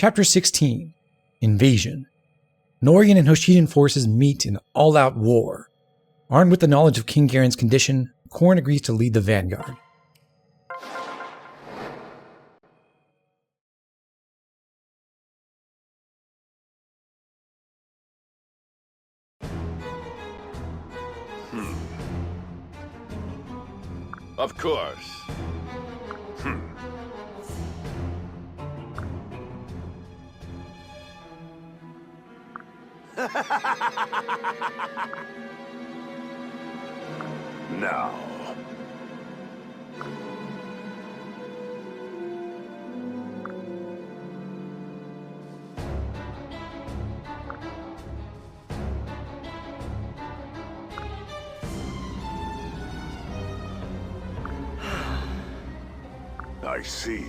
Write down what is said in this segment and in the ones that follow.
Chapter 16 Invasion. Norian and Hoshidan forces meet in all-out war. Armed with the knowledge of King Garon's condition, Korn agrees to lead the vanguard. Of course. Now. I see.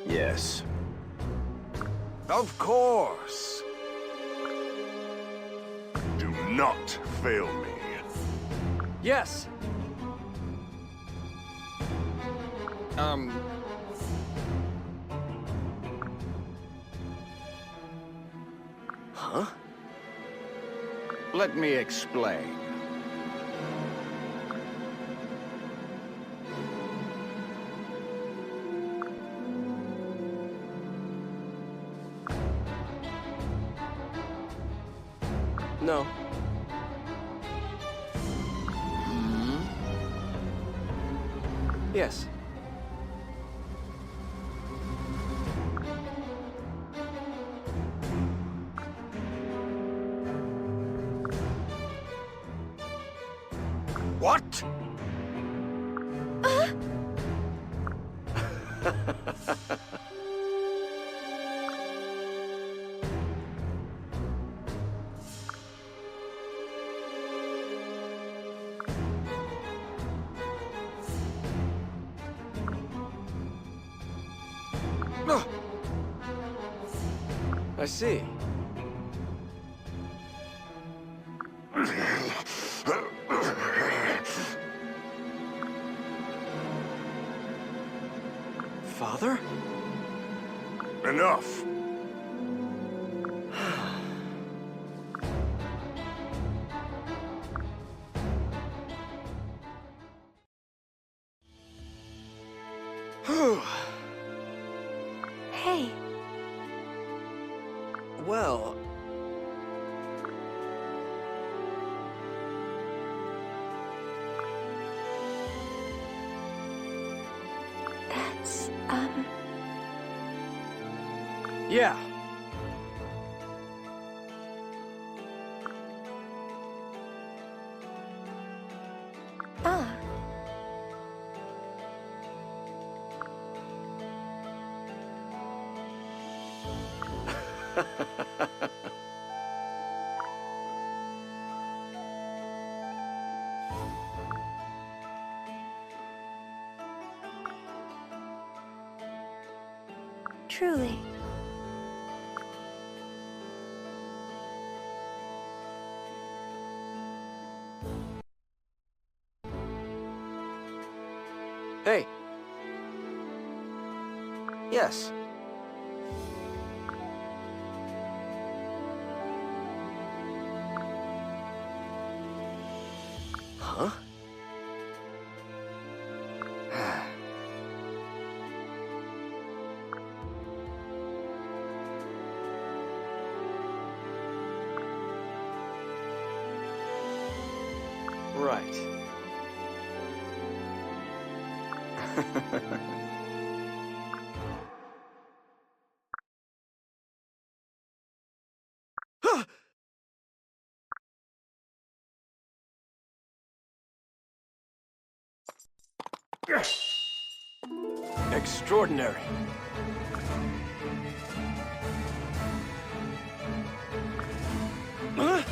Yes. Of course. Do not fail me. Yes. Huh? Let me explain. No. Yes. What? I see. Father? Enough. Hey. Well... That's, Yeah. ah. Truly. Hey. Yes. Huh? Right. Extraordinary. Huh?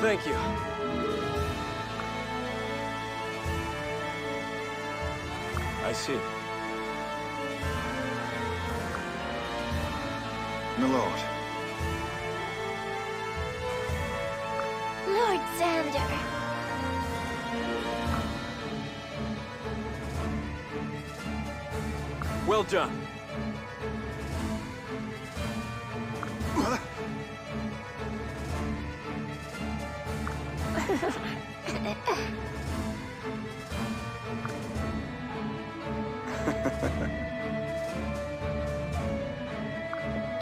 Thank you. I see. My lord. Lord Xander. Well done.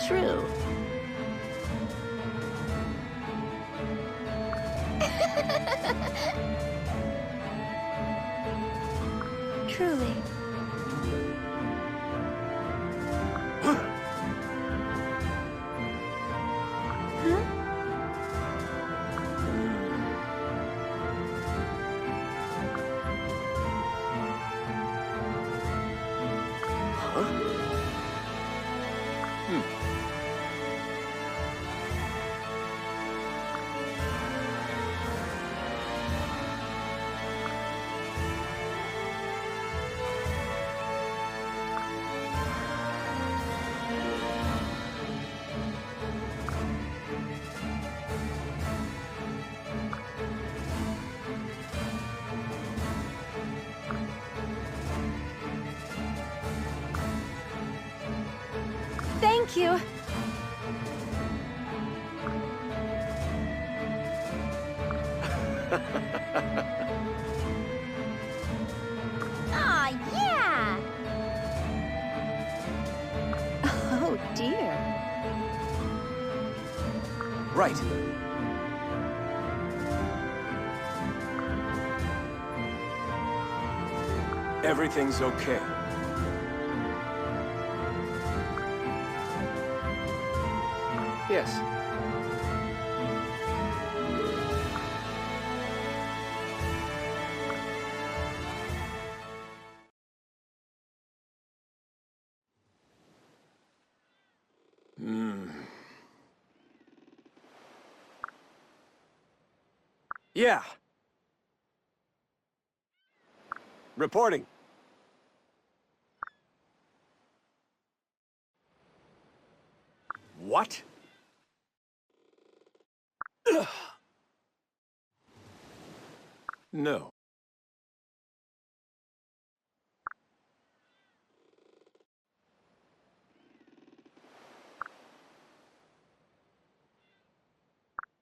True. Truly. Huh? Thank you. Aw, yeah! Oh, dear. Right. Everything's okay. Yes. Yeah. Reporting. What? No.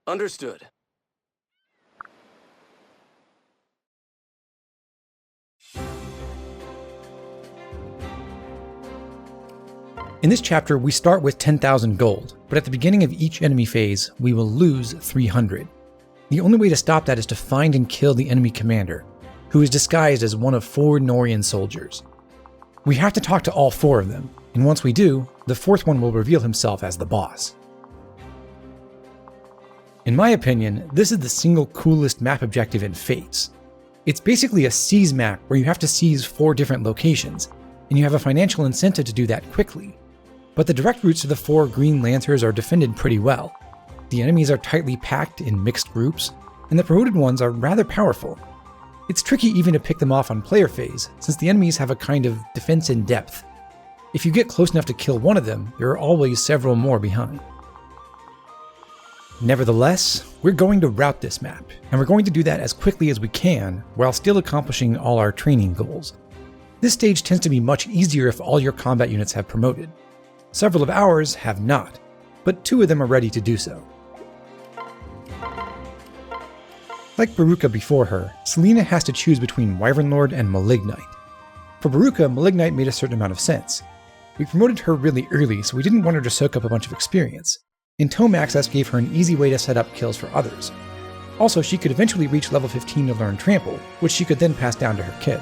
Understood. In this chapter, we start with 10,000 gold, but at the beginning of each enemy phase, we will lose 300. The only way to stop that is to find and kill the enemy commander, who is disguised as one of 4 Norian soldiers. We have to talk to all 4 of them, and once we do, the 4th one will reveal himself as the boss. In my opinion, this is the single coolest map objective in Fates. It's basically a seize map where you have to seize 4 different locations, and you have a financial incentive to do that quickly. But the direct routes to the 4 Green Lancers are defended pretty well. The enemies are tightly packed in mixed groups, and the promoted ones are rather powerful. It's tricky even to pick them off on player phase, since the enemies have a kind of defense in depth. If you get close enough to kill one of them, there are always several more behind. Nevertheless, we're going to route this map, and we're going to do that as quickly as we can, while still accomplishing all our training goals. This stage tends to be much easier if all your combat units have promoted. Several of ours have not, but 2 of them are ready to do so. Like Baruka before her, Selena has to choose between Wyvern Lord and Malignite. For Baruka, Malignite made a certain amount of sense. We promoted her really early, so we didn't want her to soak up a bunch of experience, and Tome Access gave her an easy way to set up kills for others. Also, she could eventually reach level 15 to learn Trample, which she could then pass down to her kid.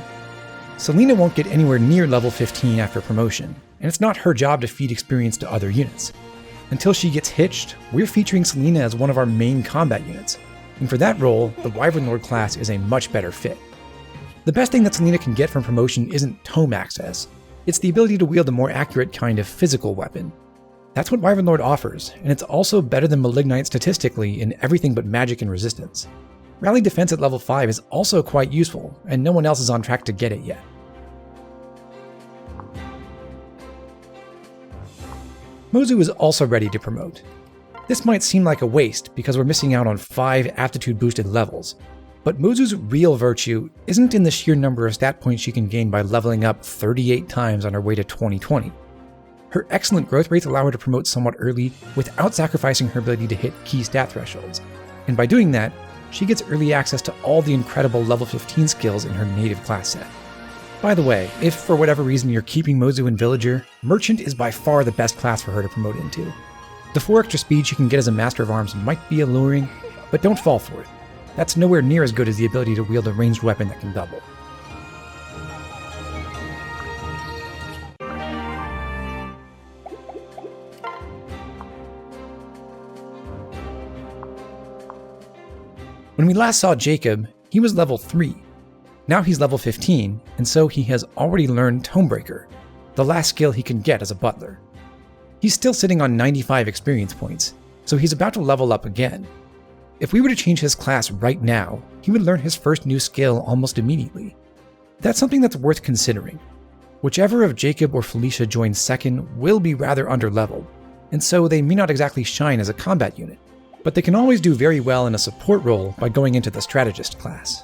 Selena won't get anywhere near level 15 after promotion, and it's not her job to feed experience to other units. Until she gets hitched, we're featuring Selena as one of our main combat units, and for that role, the Wyvern Lord class is a much better fit. The best thing that Selena can get from promotion isn't tome access, it's the ability to wield a more accurate kind of physical weapon. That's what Wyvern Lord offers, and it's also better than Malignite statistically in everything but magic and resistance. Rally Defense at level 5 is also quite useful, and no one else is on track to get it yet. Mozu is also ready to promote. This might seem like a waste because we're missing out on 5 aptitude boosted levels, but Mozu's real virtue isn't in the sheer number of stat points she can gain by leveling up 38 times on her way to 2020. Her excellent growth rates allow her to promote somewhat early without sacrificing her ability to hit key stat thresholds, and by doing that, she gets early access to all the incredible level 15 skills in her native class set. By the way, if for whatever reason you're keeping Mozu in Villager, Merchant is by far the best class for her to promote into. The 4 extra speed she can get as a Master of Arms might be alluring, but don't fall for it. That's nowhere near as good as the ability to wield a ranged weapon that can double. When we last saw Jakob, he was level 3. Now he's level 15, and so he has already learned Tomebreaker, the last skill he can get as a butler. He's still sitting on 95 experience points, so he's about to level up again. If we were to change his class right now, he would learn his first new skill almost immediately. That's something that's worth considering. Whichever of Jakob or Felicia joins second will be rather underleveled, and so they may not exactly shine as a combat unit, but they can always do very well in a support role by going into the strategist class.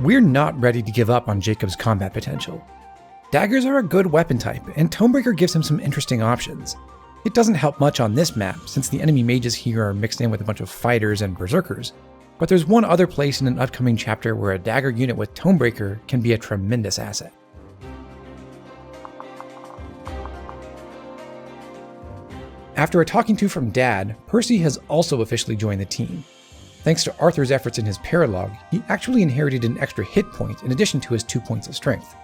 We're not ready to give up on Jakob's combat potential. Daggers are a good weapon type, and Tomebreaker gives him some interesting options. It doesn't help much on this map, since the enemy mages here are mixed in with a bunch of fighters and berserkers, but there's one other place in an upcoming chapter where a dagger unit with Tomebreaker can be a tremendous asset. After a talking to from Dad, Percy has also officially joined the team. Thanks to Arthur's efforts in his paralogue, he actually inherited an extra hit point in addition to his 2 points of strength.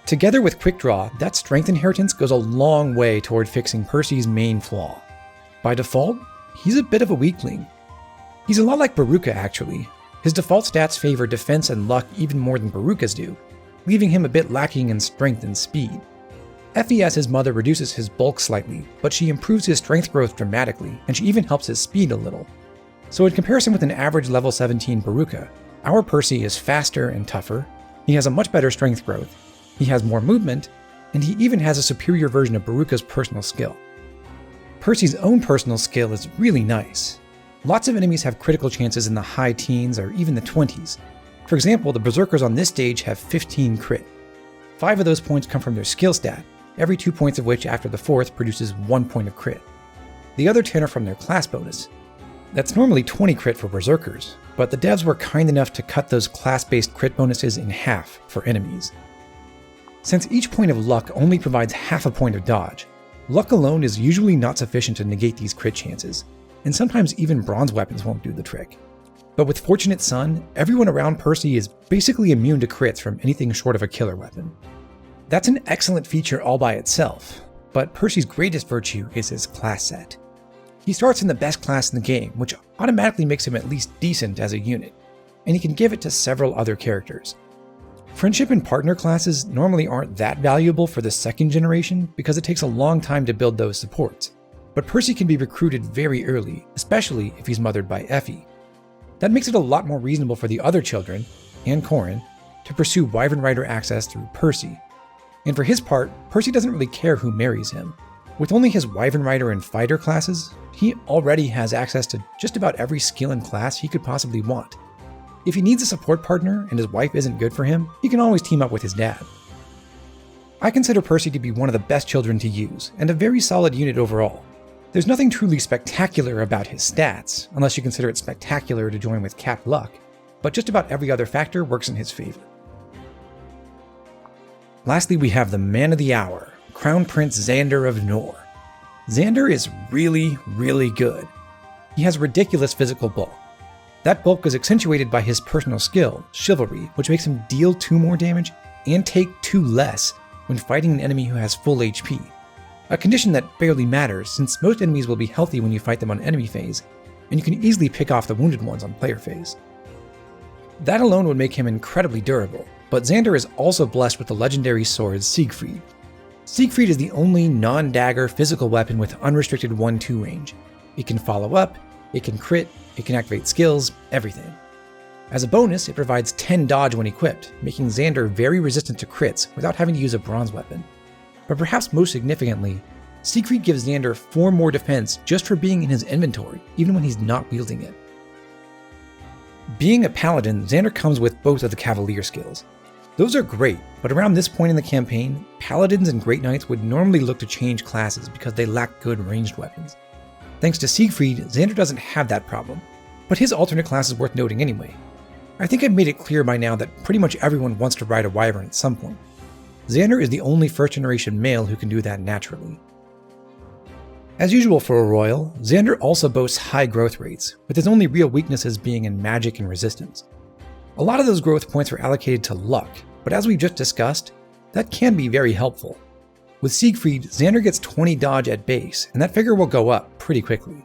Together with Quick Draw, that strength inheritance goes a long way toward fixing Percy's main flaw. By default, he's a bit of a weakling. He's a lot like Baruka actually. His default stats favor defense and luck even more than Baruka's do, leaving him a bit lacking in strength and speed. FES's mother reduces his bulk slightly, but she improves his strength growth dramatically, and she even helps his speed a little. So in comparison with an average level 17 Baruka, our Percy is faster and tougher, he has a much better strength growth, he has more movement, and he even has a superior version of Baruka's personal skill. Percy's own personal skill is really nice. Lots of enemies have critical chances in the high teens or even the 20s. For example, the Berserkers on this stage have 15 crit. 5 of those points come from their skill stat, every 2 points of which after the 4th produces 1 point of crit. The other 10 are from their class bonus. That's normally 20 crit for Berserkers, but the devs were kind enough to cut those class-based crit bonuses in half for enemies. Since each point of luck only provides half a point of dodge, luck alone is usually not sufficient to negate these crit chances, and sometimes even bronze weapons won't do the trick. But with Fortunate Son, everyone around Percy is basically immune to crits from anything short of a killer weapon. That's an excellent feature all by itself, but Percy's greatest virtue is his class set. He starts in the best class in the game, which automatically makes him at least decent as a unit, and he can give it to several other characters. Friendship and partner classes normally aren't that valuable for the second generation because it takes a long time to build those supports, but Percy can be recruited very early, especially if he's mothered by Effie. That makes it a lot more reasonable for the other children, and Corrin, to pursue Wyvern Rider access through Percy. And for his part, Percy doesn't really care who marries him. With only his Wyvern Rider and Fighter classes, he already has access to just about every skill and class he could possibly want. If he needs a support partner and his wife isn't good for him, he can always team up with his dad. I consider Percy to be one of the best children to use, and a very solid unit overall. There's nothing truly spectacular about his stats, unless you consider it spectacular to join with Cap Luck, but just about every other factor works in his favor. Lastly, we have the man of the hour, Crown Prince Xander of Nor. Xander is really, really good. He has ridiculous physical bulk. That bulk is accentuated by his personal skill, Chivalry, which makes him deal 2 more damage and take 2 less when fighting an enemy who has full HP. A condition that barely matters since most enemies will be healthy when you fight them on enemy phase, and you can easily pick off the wounded ones on player phase. That alone would make him incredibly durable, but Xander is also blessed with the legendary sword Siegfried. Siegfried is the only non-dagger physical weapon with unrestricted 1-2 range. It can follow up, it can crit, it can activate skills, everything. As a bonus, it provides 10 dodge when equipped, making Xander very resistant to crits without having to use a bronze weapon. But perhaps most significantly, Siegfried gives Xander 4 more defense just for being in his inventory, even when he's not wielding it. Being a paladin, Xander comes with both of the cavalier skills. Those are great, but around this point in the campaign, paladins and great knights would normally look to change classes because they lack good ranged weapons. Thanks to Siegfried, Xander doesn't have that problem, but his alternate class is worth noting anyway. I think I've made it clear by now that pretty much everyone wants to ride a wyvern at some point. Xander is the only first-generation male who can do that naturally. As usual for a royal, Xander also boasts high growth rates, with his only real weaknesses being in magic and resistance. A lot of those growth points are allocated to luck, but as we just discussed, that can be very helpful. With Siegfried, Xander gets 20 dodge at base, and that figure will go up pretty quickly.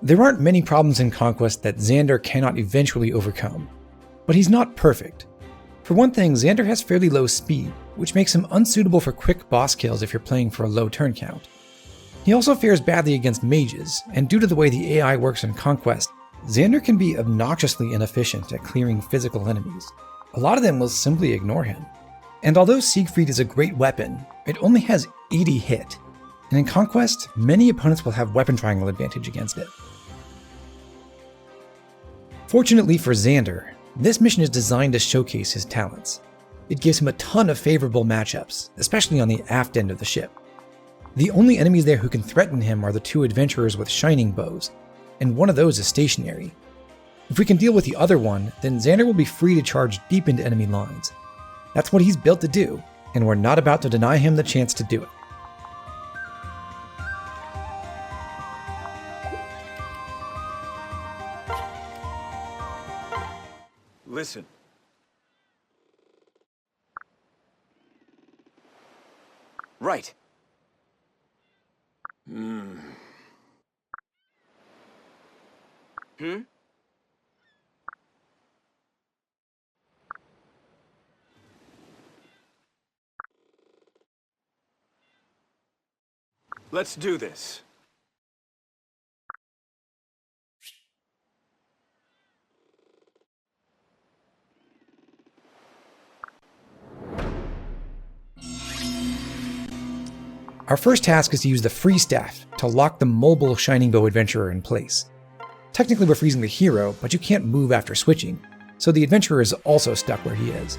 There aren't many problems in Conquest that Xander cannot eventually overcome, but he's not perfect. For one thing, Xander has fairly low speed, which makes him unsuitable for quick boss kills if you're playing for a low turn count. He also fares badly against mages, and due to the way the AI works in Conquest, Xander can be obnoxiously inefficient at clearing physical enemies. A lot of them will simply ignore him. And although Siegfried is a great weapon, it only has 80 hit, and in Conquest, many opponents will have weapon triangle advantage against it. Fortunately for Xander, this mission is designed to showcase his talents. It gives him a ton of favorable matchups, especially on the aft end of the ship. The only enemies there who can threaten him are the 2 adventurers with shining bows, and one of those is stationary. If we can deal with the other one, then Xander will be free to charge deep into enemy lines. That's what he's built to do, and we're not about to deny him the chance to do it. Listen. Right. Hmm? Let's do this. Our first task is to use the free staff to lock the mobile Shining Bow adventurer in place. Technically we're freezing the hero, but you can't move after switching, so the adventurer is also stuck where he is.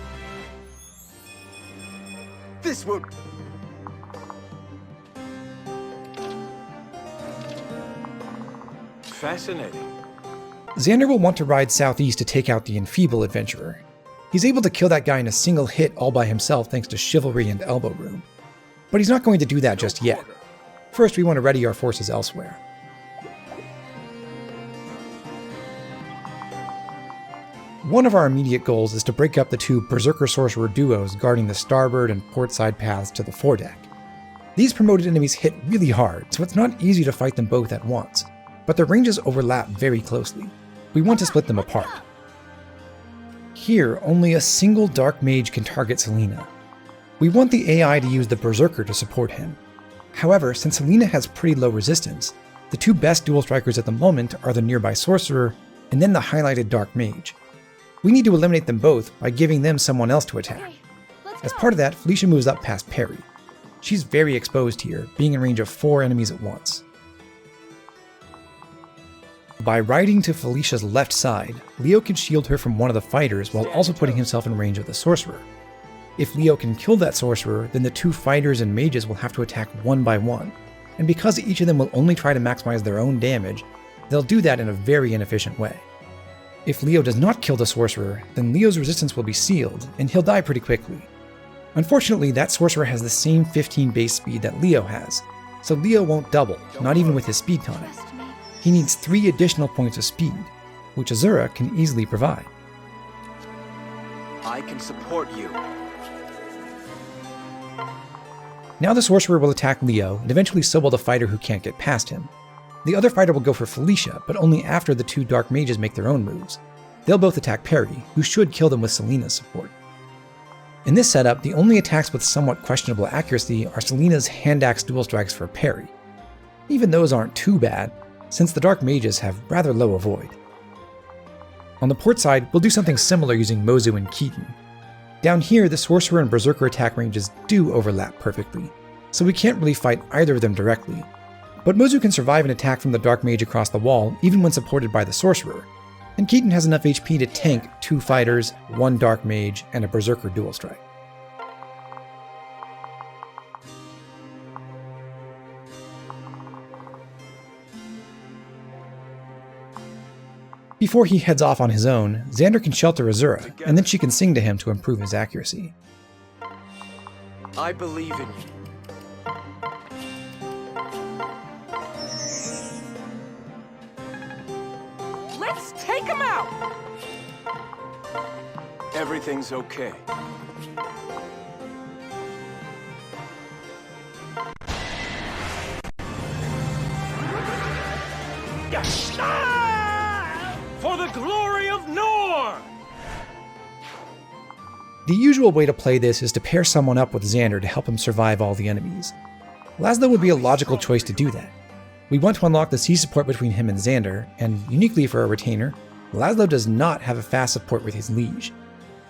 This will... Fascinating. Xander will want to ride southeast to take out the enfeeble adventurer. He's able to kill that guy in a single hit all by himself thanks to Chivalry and Elbow Room. But he's not going to do that just yet. First, we want to ready our forces elsewhere. One of our immediate goals is to break up the 2 Berserker-Sorcerer duos guarding the starboard and portside paths to the foredeck. These promoted enemies hit really hard, so it's not easy to fight them both at once, but their ranges overlap very closely. We want to split them apart. Here, only a single Dark Mage can target Selena. We want the AI to use the Berserker to support him. However, since Selena has pretty low resistance, the 2 best dual strikers at the moment are the nearby Sorcerer and then the highlighted Dark Mage. We need to eliminate them both by giving them someone else to attack. As part of that, Felicia moves up past Perry. She's very exposed here, being in range of 4 enemies at once. By riding to Felicia's left side, Leo can shield her from one of the fighters while also putting himself in range of the Sorcerer. If Leo can kill that Sorcerer, then the 2 fighters and mages will have to attack one by one, and because each of them will only try to maximize their own damage, they'll do that in a very inefficient way. If Leo does not kill the Sorcerer, then Leo's resistance will be sealed, and he'll die pretty quickly. Unfortunately, that sorcerer has the same 15 base speed that Leo has, so Leo won't double, not even with his speed tonic. Trust me. He needs 3 additional points of speed, which Azura can easily provide. I can support you. Now the sorcerer will attack Leo, and eventually so will the fighter who can't get past him. The other fighter will go for Felicia, but only after the 2 dark mages make their own moves. They'll both attack Perry, who should kill them with Selena's support. In this setup, the only attacks with somewhat questionable accuracy are Selena's hand axe dual strikes for Perry. Even those aren't too bad, since the dark mages have rather low avoid. On the port side, we'll do something similar using Mozu and Keaton. Down here, the sorcerer and berserker attack ranges do overlap perfectly, so we can't really fight either of them directly. But Mozu can survive an attack from the dark mage across the wall even when supported by the sorcerer, and Keaton has enough HP to tank 2 fighters, 1 dark mage, and a berserker dual strike. Before he heads off on his own, Xander can shelter Azura, and then she can sing to him to improve his accuracy. I believe in you. Let's take him out! Everything's okay. For the glory of Nor! The usual way to play this is to pair someone up with Xander to help him survive all the enemies. Laszlo would be a logical choice to do that. We want to unlock the C support between him and Xander, and uniquely for a retainer, Laszlo does not have a fast support with his liege.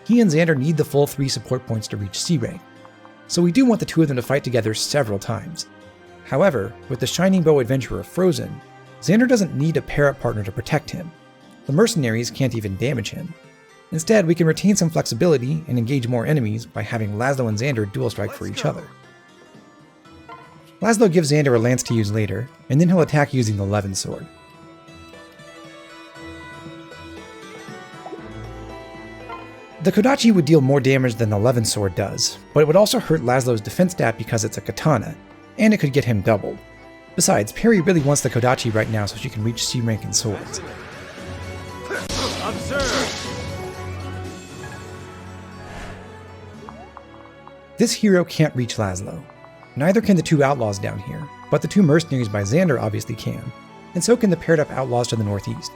He and Xander need the full 3 support points to reach C rank, so we do want the 2 of them to fight together several times. However, with the Shining Bow Adventurer frozen, Xander doesn't need a pair-up partner to protect him. The mercenaries can't even damage him. Instead, we can retain some flexibility and engage more enemies by having Laszlo and Xander dual strike for each other. Laszlo gives Xander a lance to use later, and then he'll attack using the Levin sword. The Kodachi would deal more damage than the Levin sword does, but it would also hurt Laszlo's defense stat because it's a katana, and it could get him doubled. Besides, Perry really wants the Kodachi right now so she can reach C rank in swords. Observe! This hero can't reach Laszlo. Neither can the 2 outlaws down here, but the 2 mercenaries by Xander obviously can, and so can the paired up outlaws to the northeast.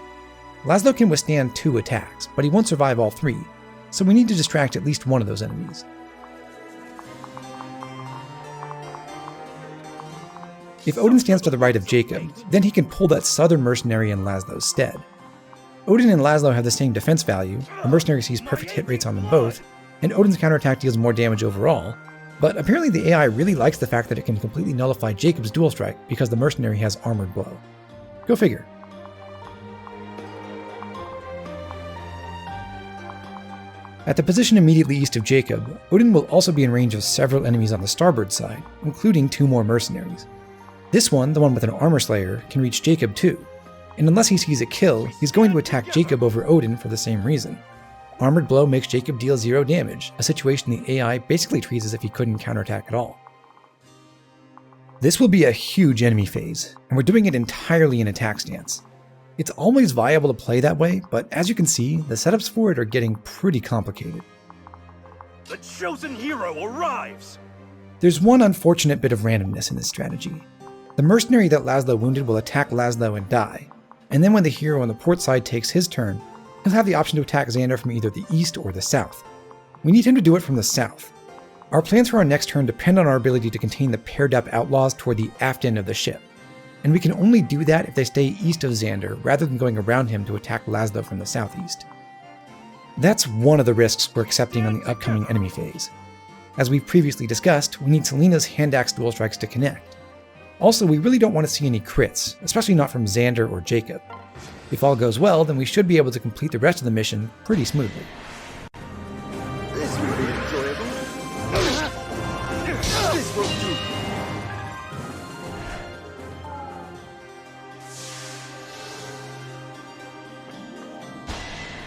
Laszlo can withstand 2 attacks, but he won't survive all 3, so we need to distract at least one of those enemies. If Odin stands to the right of Jakob, then he can pull that southern mercenary in Laszlo's stead. Odin and Laszlo have the same defense value, the mercenary sees perfect hit rates on them both, and Odin's counterattack deals more damage overall, but apparently the AI really likes the fact that it can completely nullify Jakob's dual strike because the mercenary has armored blow. Go figure. At the position immediately east of Jakob, Odin will also be in range of several enemies on the starboard side, including 2 more mercenaries. This one, the one with an armor slayer, can reach Jakob too, and unless he sees a kill, he's going to attack Jakob over Odin for the same reason. Armored blow makes Jakob deal 0 damage, a situation the AI basically treats as if he couldn't counterattack at all. This will be a huge enemy phase, and we're doing it entirely in attack stance. It's always viable to play that way, but as you can see, the setups for it are getting pretty complicated. The chosen hero arrives! There's one unfortunate bit of randomness in this strategy. The mercenary that Laszlo wounded will attack Laszlo and die, and then when the hero on the port side takes his turn, he'll have the option to attack Xander from either the east or the south. We need him to do it from the south. Our plans for our next turn depend on our ability to contain the paired up outlaws toward the aft end of the ship, and we can only do that if they stay east of Xander rather than going around him to attack Laszlo from the southeast. That's one of the risks we're accepting on the upcoming enemy phase. As we've previously discussed, we need Selena's hand axe dual strikes to connect. Also, we really don't want to see any crits, especially not from Xander or Jakob. If all goes well, then we should be able to complete the rest of the mission pretty smoothly. This will be enjoyable. This will do.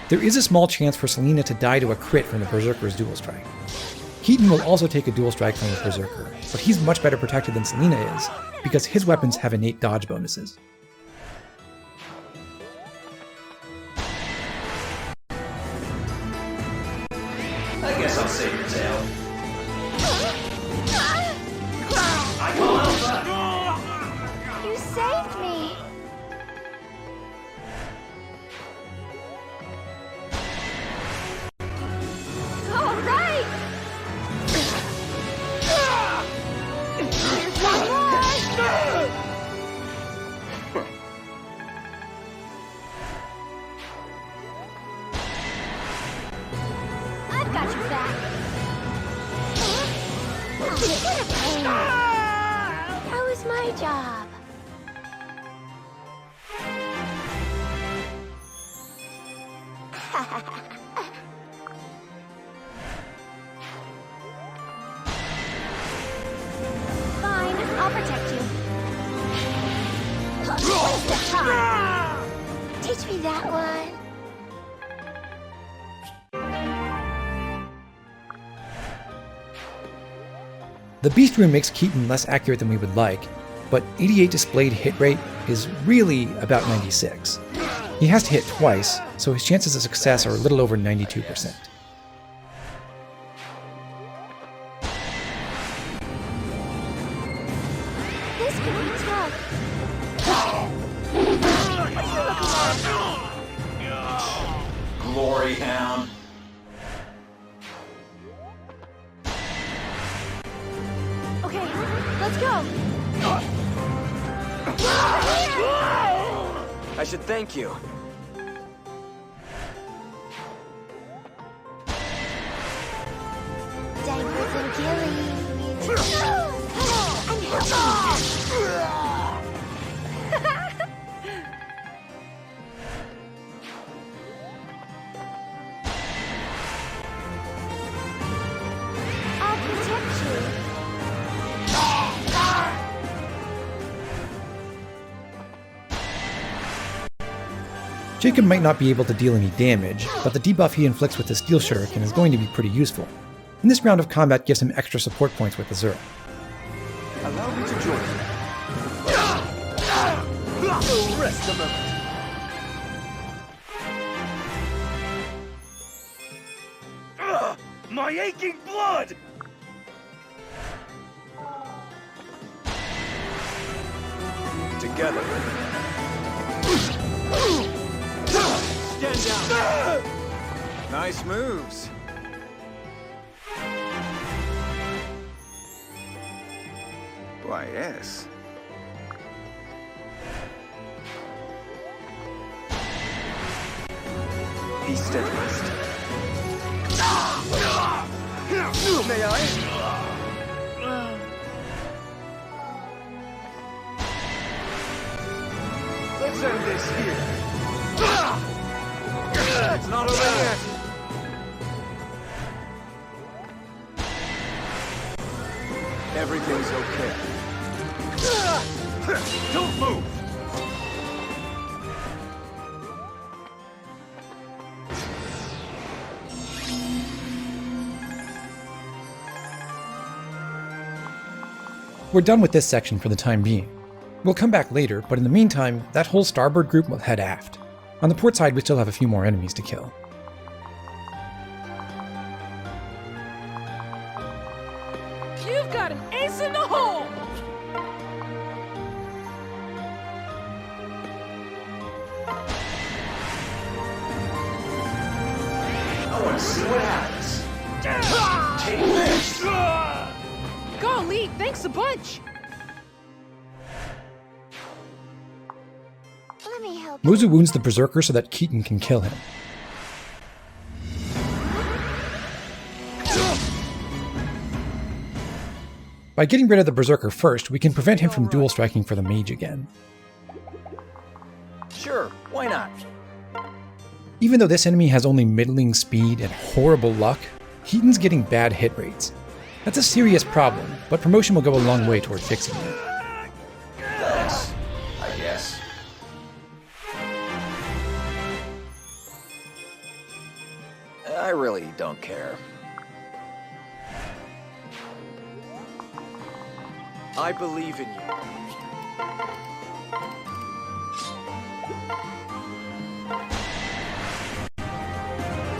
There is a small chance for Selena to die to a crit from the Berserker's dual strike. Keaton will also take a dual strike from the Berserker, but he's much better protected than Selena is, because his weapons have innate dodge bonuses. I guess I'll save your tail. I call Alpha! You saved me. All right. Here's one more. I've got your back. What a pain. That was my job. Fine, I'll protect you. What's the time? Teach me that one. The Beast Rune makes Keaton less accurate than we would like, but 88 displayed hit rate is really about 96. He has to hit twice, so his chances of success are a little over 92%. This could be tough. What are you looking at? Glory Hound. Okay, let's go. I should thank you. Diapers and killing. I'm I'll protect you. Jakob might not be able to deal any damage, but the debuff he inflicts with the Steel Shuriken is going to be pretty useful. And this round of combat gives him extra support points with the Zero. Allow me to join you. Rest a moment. My aching blood! Together. Stand down! Nice moves. Why, yes. Be steadfast. May I? Let's end this here. It's not over yet. Everything's okay. Don't move! We're done with this section for the time being. We'll come back later, but in the meantime, that whole starboard group will head aft. On the port side, we still have a few more enemies to kill. You've got an ace in the hole! I want to see what happens. Take this! Golly, thanks a bunch! Let me help. Muzu wounds the Berserker so that Keaton can kill him. By getting rid of the Berserker first, we can prevent him from dual striking for the mage again. Sure, why not? Even though this enemy has only middling speed and horrible luck, Keaton's getting bad hit rates. That's a serious problem, but promotion will go a long way toward fixing it. Thanks, I guess. I really don't care. I believe in you.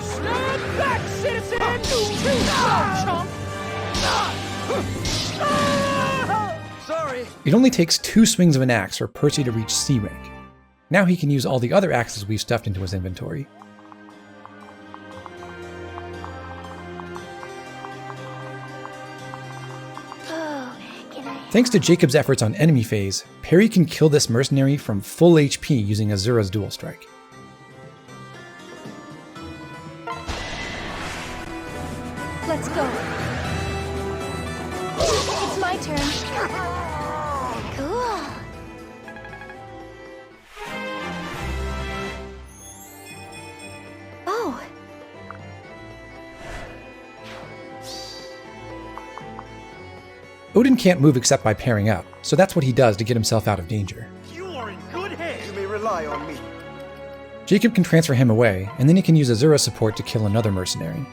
Stand back, citizen! Too slow, chump! Sorry. It only takes 2 swings of an axe for Percy to reach C rank. Now he can use all the other axes we've stuffed into his inventory. Oh, can I? Thanks to Jakob's efforts on enemy phase, Perry can kill this mercenary from full HP using Azura's dual strike. Let's go. It's my turn. Cool. Oh. Odin can't move except by pairing up, so that's what he does to get himself out of danger. You are in good hands. You may rely on me. Jakob can transfer him away, and then he can use Azura's support to kill another mercenary.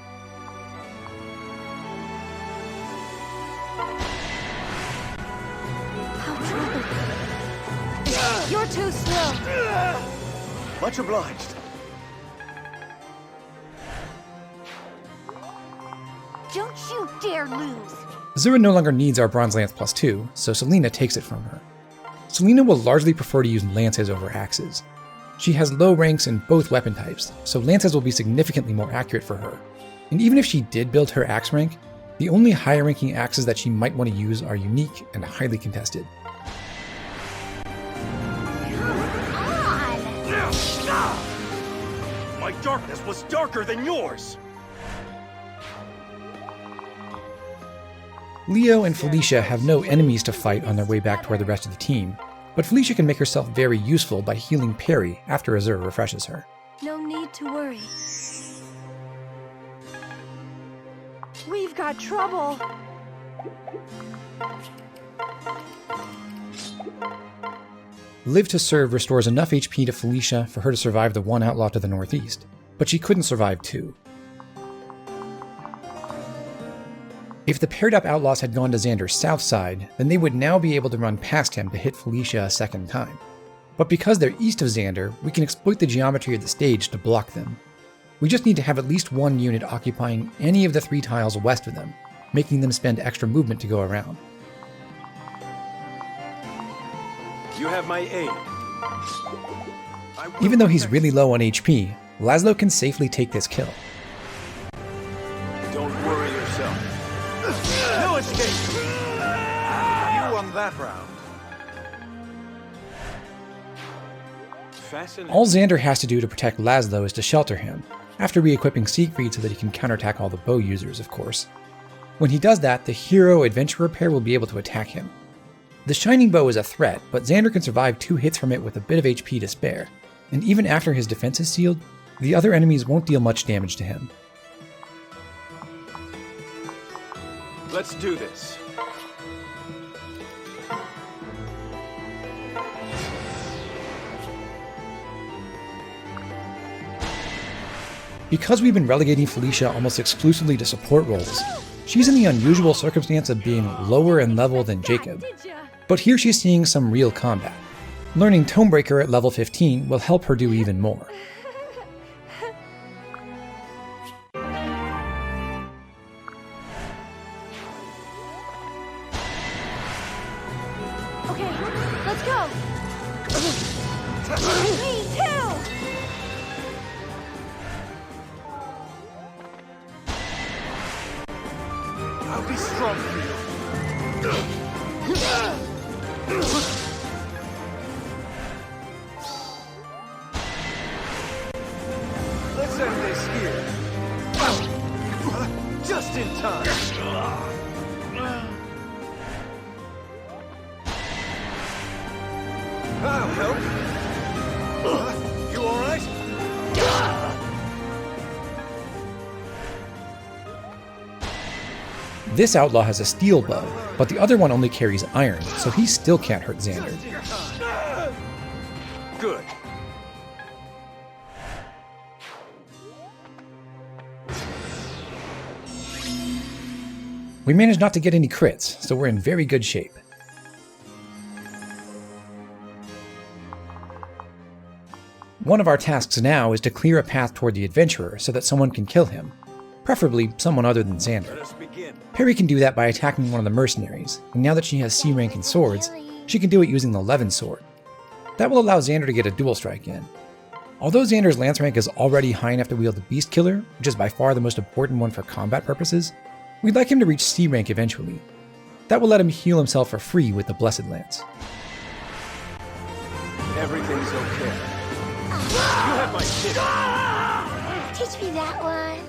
You're too slow. Much obliged. Don't you dare lose. Azura no longer needs our Bronze Lance +2, so Selena takes it from her. Selena will largely prefer to use lances over axes. She has low ranks in both weapon types, so lances will be significantly more accurate for her. And even if she did build her axe rank, the only higher ranking axes that she might want to use are unique and highly contested. My darkness was darker than yours. Leo and Felicia have no enemies to fight on their way back toward the rest of the team, but Felicia can make herself very useful by healing Perry after Azura refreshes her. No need to worry. We've got trouble. Live to Serve restores enough HP to Felicia for her to survive the one outlaw to the northeast, but she couldn't survive 2. If the paired up outlaws had gone to Xander's south side, then they would now be able to run past him to hit Felicia a second time. But because they're east of Xander, we can exploit the geometry of the stage to block them. We just need to have at least one unit occupying any of the 3 tiles west of them, making them spend extra movement to go around. You have my aid. Even though he's really low on HP, Laszlo can safely take this kill. Don't worry yourself. No escape. You won that round. Fascinating. All Xander has to do to protect Laszlo is to shelter him, after re-equipping Siegfried so that he can counterattack all the bow users, of course. When he does that, the hero adventurer pair will be able to attack him. The Shining Bow is a threat, but Xander can survive 2 hits from it with a bit of HP to spare, and even after his defense is sealed, the other enemies won't deal much damage to him. Let's do this. Because we've been relegating Felicia almost exclusively to support roles, she's in the unusual circumstance of being lower in level than Jakob. Did ya? But here she's seeing some real combat. Learning Tomebreaker at level 15 will help her do even more. Okay, let's go. Me too. I'll be strong for you. Let's end this here. Just in time. I'll help. You all right? This outlaw has a steel bow, but the other one only carries iron, so he still can't hurt Xander. Good. We managed not to get any crits, so we're in very good shape. One of our tasks now is to clear a path toward the adventurer so that someone can kill him, preferably someone other than Xander. Let us begin. Perry can do that by attacking one of the mercenaries, and now that she has C rank in swords, she can do it using the Levin sword. That will allow Xander to get a dual strike in. Although Xander's lance rank is already high enough to wield the Beast Killer, which is by far the most important one for combat purposes, we'd like him to reach C rank eventually. That will let him heal himself for free with the Blessed Lance. Everything's okay. You have my tip. Teach me that one.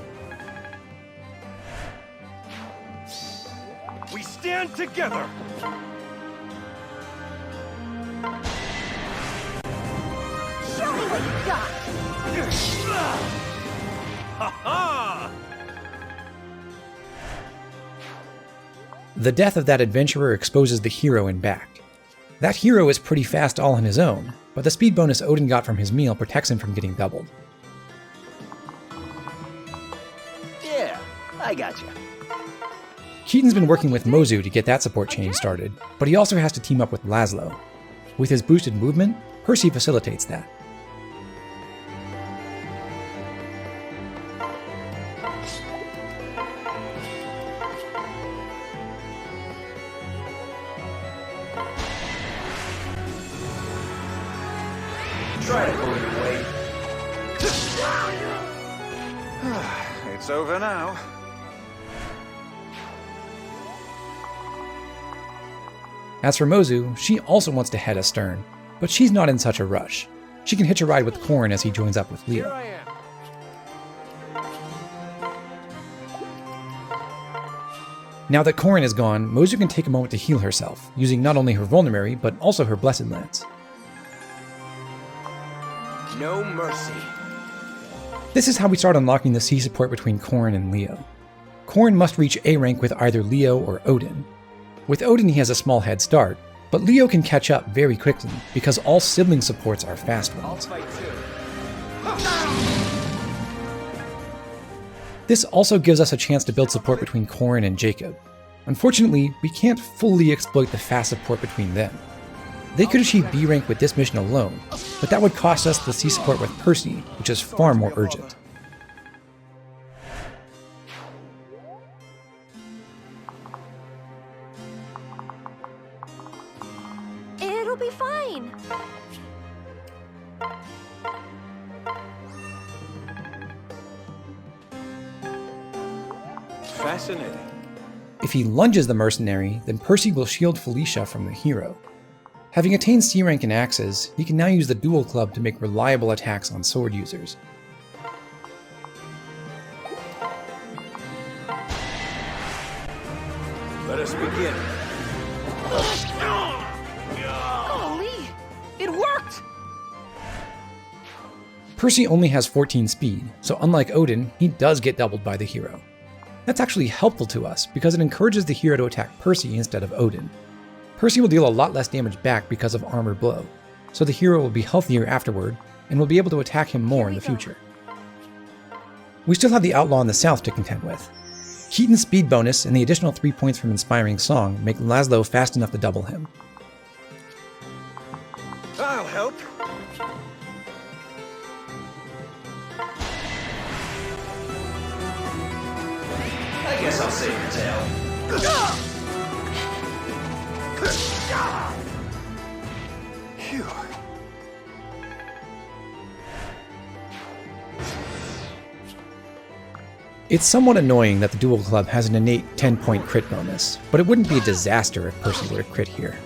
We stand together. Show me what you got. Ha-ha! The death of that adventurer exposes the hero in back. That hero is pretty fast all on his own, but the speed bonus Odin got from his meal protects him from getting doubled. Yeah, I gotcha. Keaton's been working with Mozu to get that support chain started, but he also has to team up with Laszlo. With his boosted movement, Percy facilitates that. Try to pull your weight. It's over now. As for Mozu, she also wants to head astern, but she's not in such a rush. She can hitch a ride with Korn as he joins up with Here Leo. I am. Now that Korn is gone, Mozu can take a moment to heal herself, using not only her Vulnerary, but also her Blessed Lance. No mercy. This is how we start unlocking the C support between Korn and Leo. Korn must reach A rank with either Leo or Odin. With Odin he has a small head start, but Leo can catch up very quickly because all sibling supports are fast I'll ones. fight too. This also gives us a chance to build support between Korn and Jakob. Unfortunately, we can't fully exploit the fast support between them. They could achieve B rank with this mission alone, but that would cost us the C support with Percy, which is far more urgent. It'll be fine. Fascinating. If he lunges the mercenary, then Percy will shield Felicia from the hero. Having attained C rank in axes, he can now use the dual club to make reliable attacks on sword users. Let us begin. Golly! It worked! Percy only has 14 speed, so unlike Odin, he does get doubled by the hero. That's actually helpful to us because it encourages the hero to attack Percy instead of Odin. Percy will deal a lot less damage back because of Armor Blow, so the hero will be healthier afterward and will be able to attack him more in the future. We still have the Outlaw in the south to contend with. Keaton's speed bonus and the additional 3 points from Inspiring Song make Laszlo fast enough to double him. I'll help. I guess I'll save your tail. Phew. It's somewhat annoying that the dual club has an innate 10-point crit bonus, but it wouldn't be a disaster if Percy were to crit here.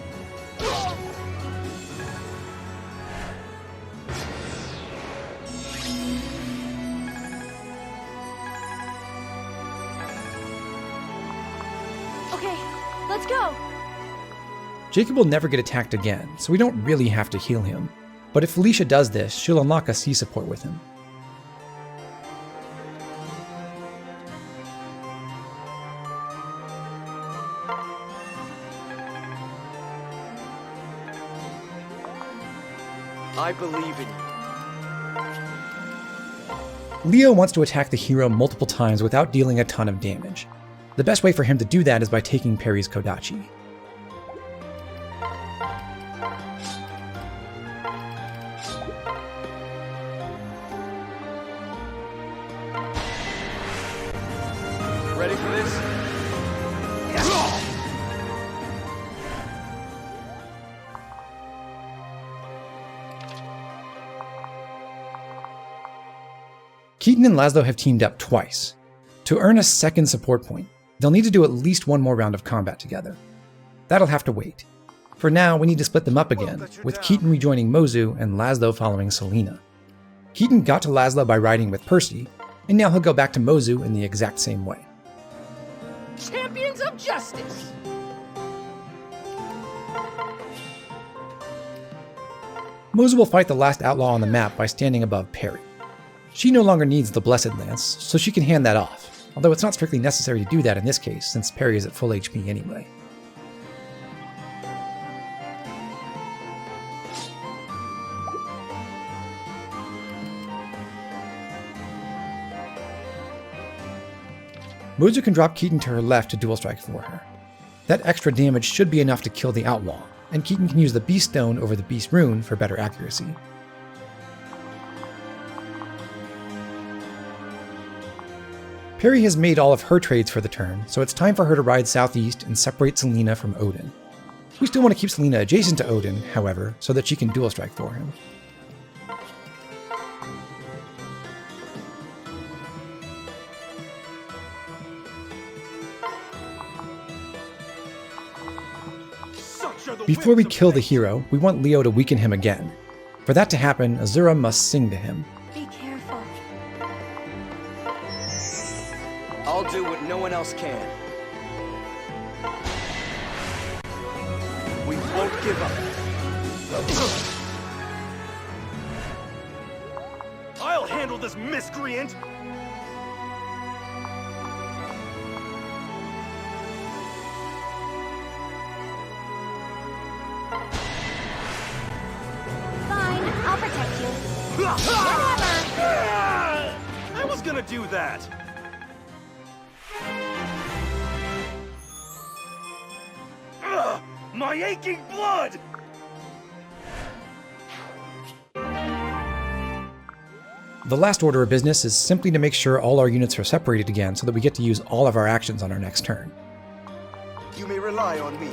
Okay, let's go. Jakob will never get attacked again, so we don't really have to heal him. But if Felicia does this, she'll unlock a C support with him. I believe in you. Leo wants to attack the hero multiple times without dealing a ton of damage. The best way for him to do that is by taking Perry's Kodachi. Keaton and Laszlo have teamed up twice. To earn a second support point, they'll need to do at least one more round of combat together. That'll have to wait. For now, we need to split them up again, with Keaton rejoining Mozu and Laszlo following Selena. Keaton got to Laszlo by riding with Percy, and now he'll go back to Mozu in the exact same way. Champions of justice! Mozu will fight the last outlaw on the map by standing above Perry. She no longer needs the Blessed Lance, so she can hand that off, although it's not strictly necessary to do that in this case, since Perry is at full HP anyway. Mozu can drop Keaton to her left to dual strike for her. That extra damage should be enough to kill the outlaw, and Keaton can use the Beast Stone over the Beast Rune for better accuracy. Perry has made all of her trades for the turn, so it's time for her to ride southeast and separate Selena from Odin. We still want to keep Selena adjacent to Odin, however, so that she can dual strike for him. Before we kill the hero, we want Leo to weaken him again. For that to happen, Azura must sing to him. Be careful. I'll do what no one else can. We won't give up. I'll handle this miscreant! Fine, I'll protect you. I was gonna do that! Ugh, my aching blood! The last order of business is simply to make sure all our units are separated again so that we get to use all of our actions on our next turn. You may rely on me.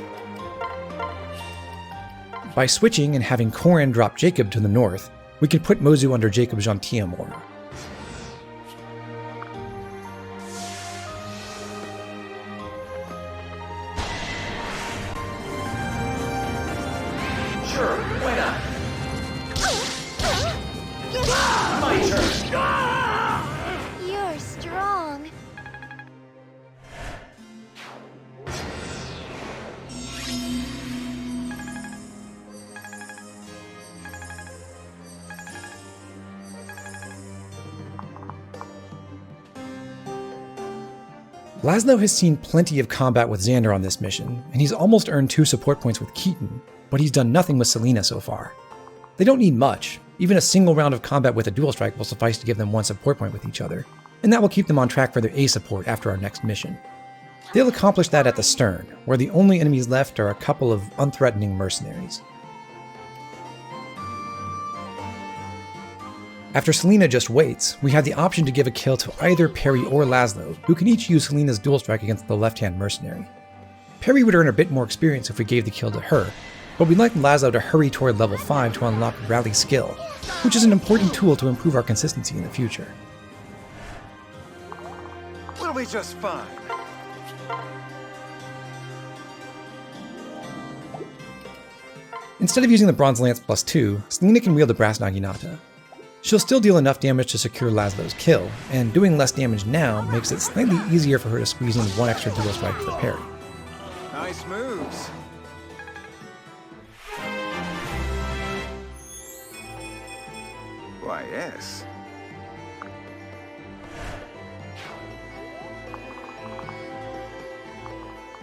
By switching and having Corin drop Jakob to the north, we can put Mozu under Jakob's Gentium order. Sure, why not? My turn. You're strong. Laszlo has seen plenty of combat with Xander on this mission, and he's almost earned 2 support points with Keaton, but he's done nothing with Selena so far. They don't need much. Even a single round of combat with a dual strike will suffice to give them 1 support point with each other, and that will keep them on track for their A support after our next mission. They'll accomplish that at the stern, where the only enemies left are a couple of unthreatening mercenaries. After Selena just waits, we have the option to give a kill to either Perry or Laszlo, who can each use Selena's dual strike against the left-hand mercenary. Perry would earn a bit more experience if we gave the kill to her, but we'd like Laszlo to hurry toward level 5 to unlock Rally Skill, which is an important tool to improve our consistency in the future. We'll be just fine. Instead of using the Bronze Lance +2, Selena can wield the Brass Naginata. She'll still deal enough damage to secure Laszlo's kill, and doing less damage now makes it slightly easier for her to squeeze in 1 extra dual strike for Perry. Nice moves. Why, yes.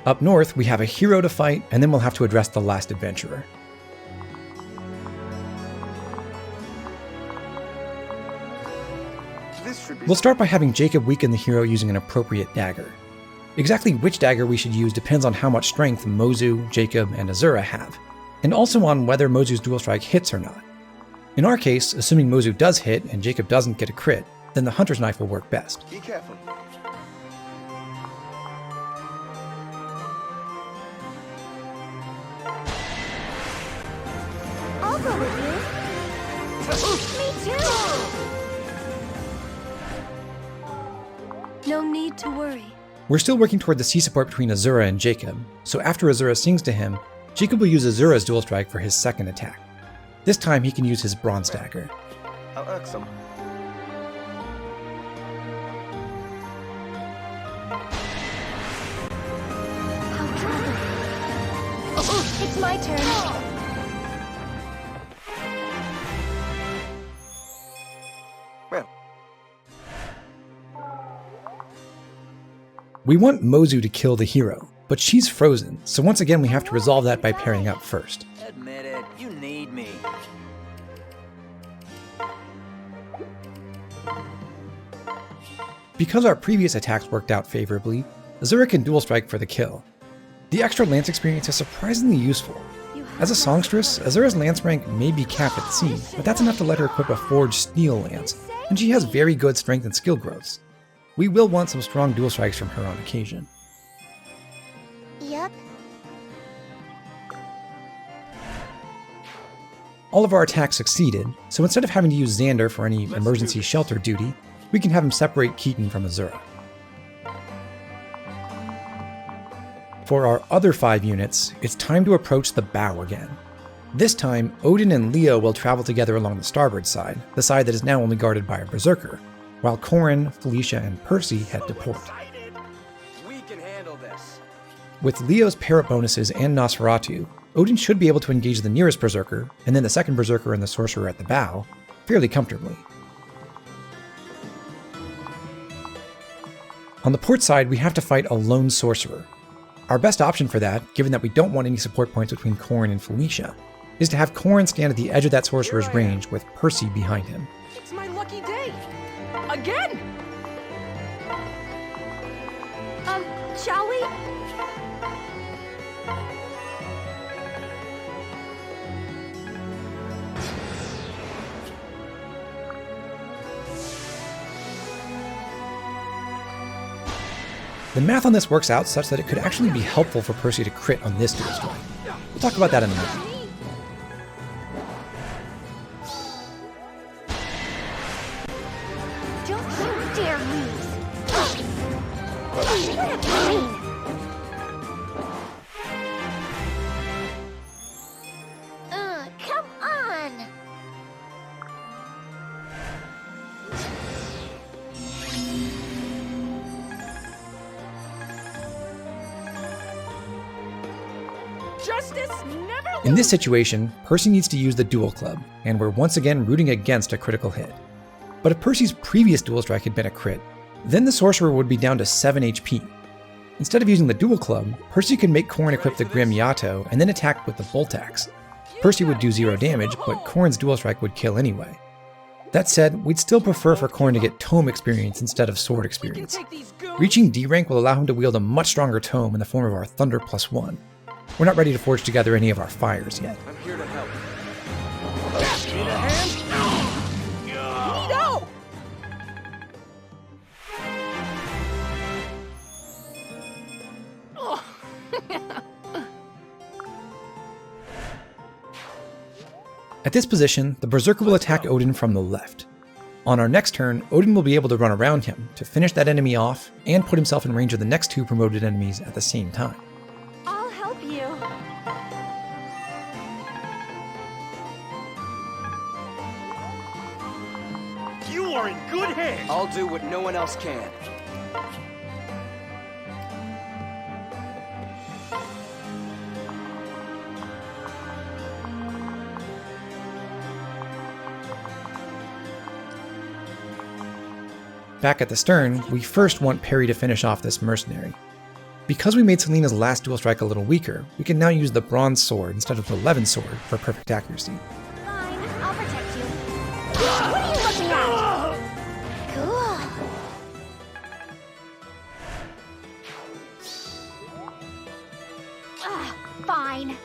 Up north, we have a hero to fight, and then we'll have to address the last adventurer. We'll start by having Jakob weaken the hero using an appropriate dagger. Exactly which dagger we should use depends on how much strength Mozu, Jakob, and Azura have, and also on whether Mozu's dual strike hits or not. In our case, assuming Mozu does hit and Jakob doesn't get a crit, then the Hunter's Knife will work best. Be careful. I'll go with you. Me too. No need to worry. We're still working toward the C support between Azura and Jakob, so after Azura sings to him, Jakob will use Azura's dual strike for his second attack. This time he can use his bronze dagger. How irksome. How troubling. It's my turn. Well, We want Mozu to kill the hero, but she's frozen, so once again we have to resolve that by pairing up first. Admit it, you need me. Because our previous attacks worked out favorably, Azura can dual strike for the kill. The extra lance experience is surprisingly useful. As a songstress, Azura's lance rank may be capped at C, but that's enough to let her equip a forged steel lance, and she has very good strength and skill growths. We will want some strong dual strikes from her on occasion. Yep. All of our attacks succeeded, so instead of having to use Xander for any emergency shelter duty, we can have him separate Keaton from Azura. For our other 5 units, it's time to approach the bow again. This time, Odin and Leo will travel together along the starboard side, the side that is now only guarded by a berserker, while Corin, Felicia, and Percy head to port. We can handle this. With Leo's parrot bonuses and Nosferatu, Odin should be able to engage the nearest berserker, and then the second berserker and the sorcerer at the bow, fairly comfortably. On the port side, we have to fight a lone sorcerer. Our best option for that, given that we don't want any support points between Corin and Felicia, is to have Corin stand at the edge of that sorcerer's range with Percy behind him. It's my lucky day. Again! Shall we? The math on this works out such that it could actually be helpful for Percy to crit on this dual strike. We'll talk about that in a moment. Don't you dare lose. What a pain. Come on. Justice never In this situation, Percy needs to use the dual club, and we're once again rooting against a critical hit. But if Percy's previous dual strike had been a crit, then the sorcerer would be down to 7 HP. Instead of using the dual club, Percy can make Corin equip the Grim Yato and then attack with the bolt axe. Percy would do 0 damage, but Corin's dual strike would kill anyway. That said, we'd still prefer for Corin to get tome experience instead of sword experience. Reaching D rank will allow him to wield a much stronger tome in the form of our Thunder +1. We're not ready to forge together any of our fires yet. I'm here to help. Need a hand? Neato! At this position, the Berserker will attack Odin from the left. On our next turn, Odin will be able to run around him to finish that enemy off and put himself in range of the next 2 promoted enemies at the same time. I'll help you. You are in good hands. I'll do what no one else can. Back at the stern, we first want Perry to finish off this mercenary. Because we made Selena's last dual strike a little weaker, we can now use the bronze sword instead of the levin sword for perfect accuracy. Fine, I'll protect you. What are you looking at? Cool. Fine.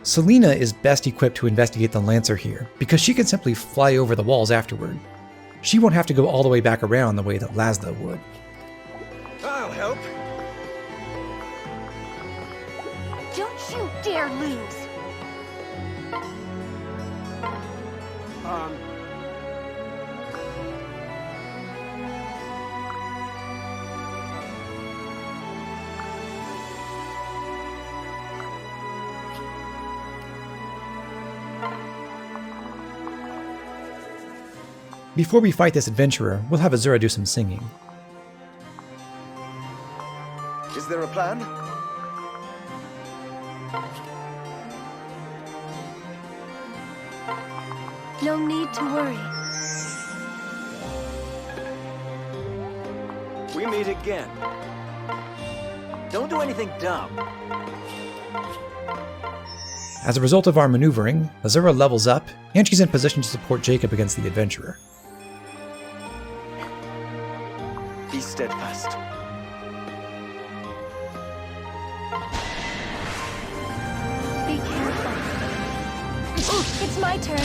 Selena is best equipped to investigate the Lancer here, because she can simply fly over the walls afterward. She won't have to go all the way back around the way that Laszlo would. I'll help. Don't you dare lose. Before we fight this adventurer, we'll have Azura do some singing. Is there a plan? No need to worry. We meet again. Don't do anything dumb. As a result of our maneuvering, Azura levels up, and she's in position to support Jakob against the adventurer. Be steadfast. Be careful. It's my turn.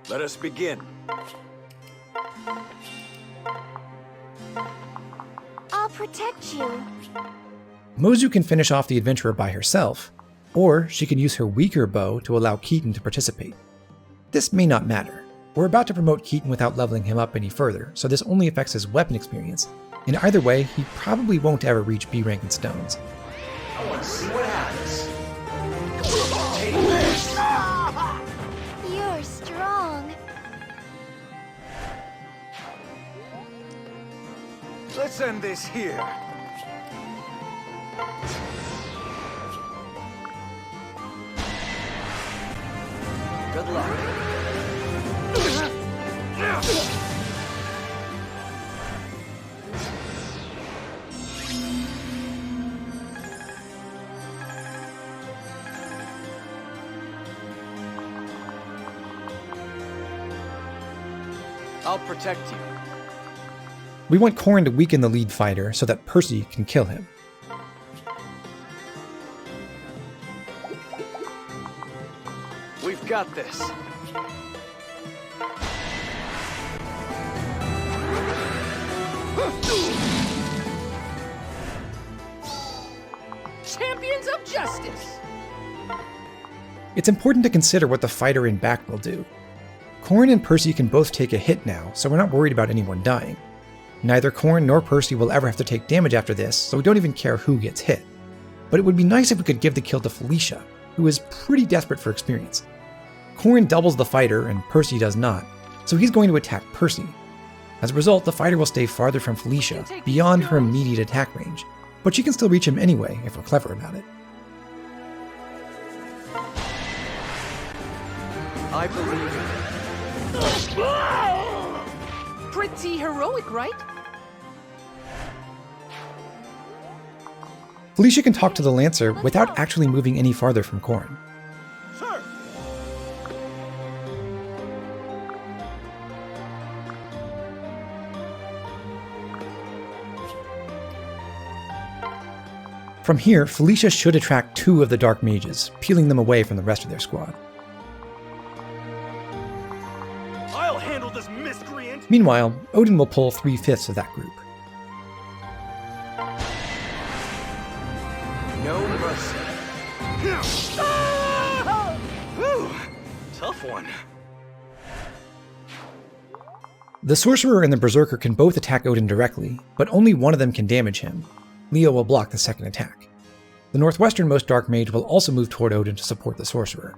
Let us begin. I'll protect you. Mozu can finish off the adventurer by herself, or she can use her weaker bow to allow Keaton to participate. This may not matter. We're about to promote Keaton without leveling him up any further, so this only affects his weapon experience. In either way, he probably won't ever reach B rank in stones. I want to see what happens. Take this! You're strong. Let's end this here. Good luck. I'll protect you. We want Corrin to weaken the lead fighter so that Percy can kill him. We've got this. Champions of justice! It's important to consider what the fighter in back will do. Corrin and Percy can both take a hit now, so we're not worried about anyone dying. Neither Corrin nor Percy will ever have to take damage after this, so we don't even care who gets hit. But it would be nice if we could give the kill to Felicia, who is pretty desperate for experience. Corrin doubles the fighter, and Percy does not, so he's going to attack Percy. As a result, the fighter will stay farther from Felicia, beyond her immediate attack range, but she can still reach him anyway if we're clever about it. I believe in Pretty heroic, right? Felicia can talk to the Lancer without actually moving any farther from Corrin. Sir! From here, Felicia should attract 2 of the Dark Mages, peeling them away from the rest of their squad. I'll handle this miscreant! Meanwhile, Odin will pull 3/5 of that group. no mercy. Whew! Tough one. The Sorcerer and the Berserker can both attack Odin directly, but only one of them can damage him. Leo will block the second attack. The northwesternmost Dark Mage will also move toward Odin to support the Sorcerer.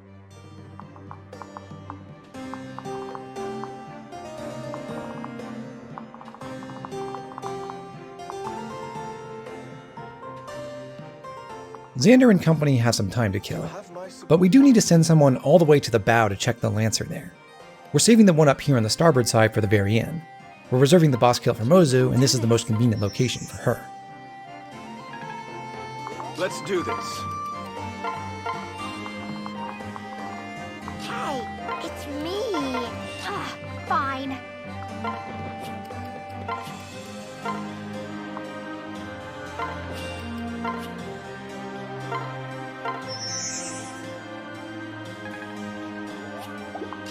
Xander and company have some time to kill, but we do need to send someone all the way to the bow to check the Lancer there. We're saving the one up here on the starboard side for the very end. We're reserving the boss kill for Mozu, and this is the most convenient location for her. Let's do this. Hey, it's me. Fine.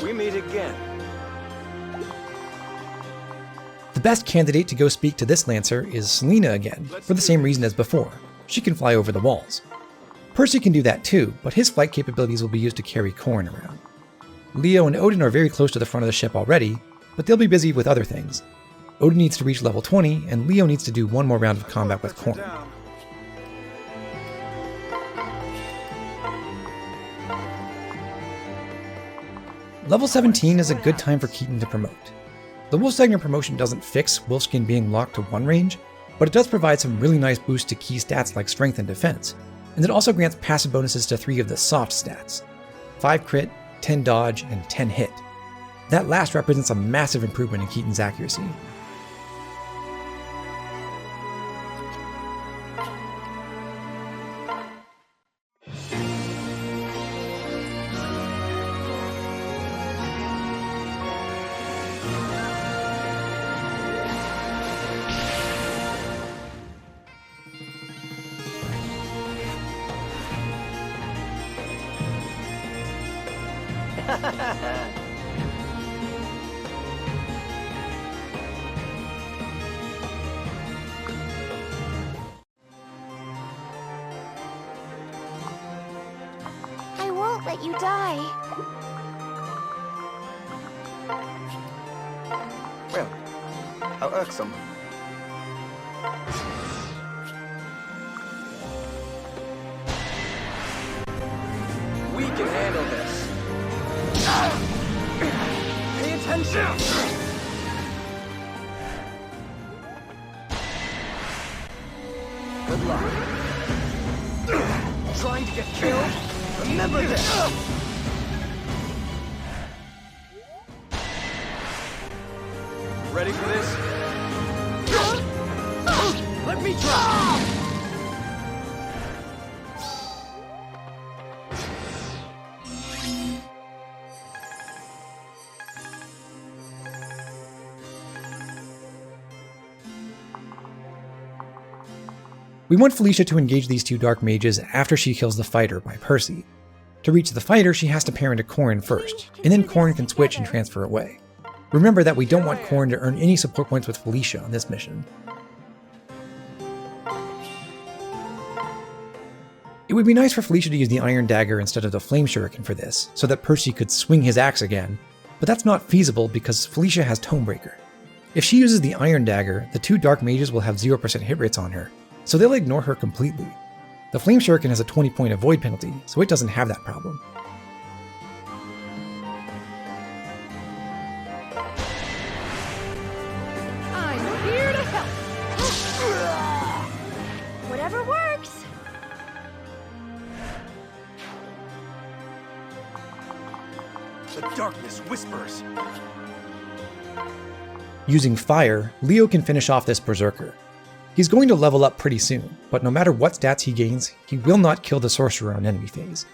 We meet again. The best candidate to go speak to this Lancer is Selena again, for the same reason as before. She can fly over the walls. Percy can do that too, but his flight capabilities will be used to carry Corrin around. Leo and Odin are very close to the front of the ship already, but they'll be busy with other things. Odin needs to reach level 20, and Leo needs to do one more round of combat with Corrin. Level 17 is a good time for Keaton to promote. The Wolfsegner promotion doesn't fix Wolfskin being locked to 1 range, but it does provide some really nice boosts to key stats like strength and defense, and it also grants passive bonuses to 3 of the soft stats: 5 crit, 10 dodge, and 10 hit. That last represents a massive improvement in Keaton's accuracy. I won't let you die. Well, how irksome. We can handle this. Pay attention! Good luck. Trying to get killed? Remember this! Ready for this? Let me try! We want Felicia to engage these 2 dark mages after she kills the fighter by Percy. To reach the fighter, she has to pair into Corrin first, and then Corrin can switch and transfer away. Remember that we don't want Corrin to earn any support points with Felicia on this mission. It would be nice for Felicia to use the Iron Dagger instead of the Flame Shuriken for this, so that Percy could swing his axe again, but that's not feasible because Felicia has Tomebreaker. If she uses the Iron Dagger, the 2 dark mages will have 0% hit rates on her, so they'll ignore her completely. The Flame Shuriken has a 20-point avoid penalty, so it doesn't have that problem. I'm here to help. Whatever works. The darkness whispers. Using fire, Leo can finish off this Berserker. He's going to level up pretty soon, but no matter what stats he gains, he will not kill the Sorcerer on enemy phase.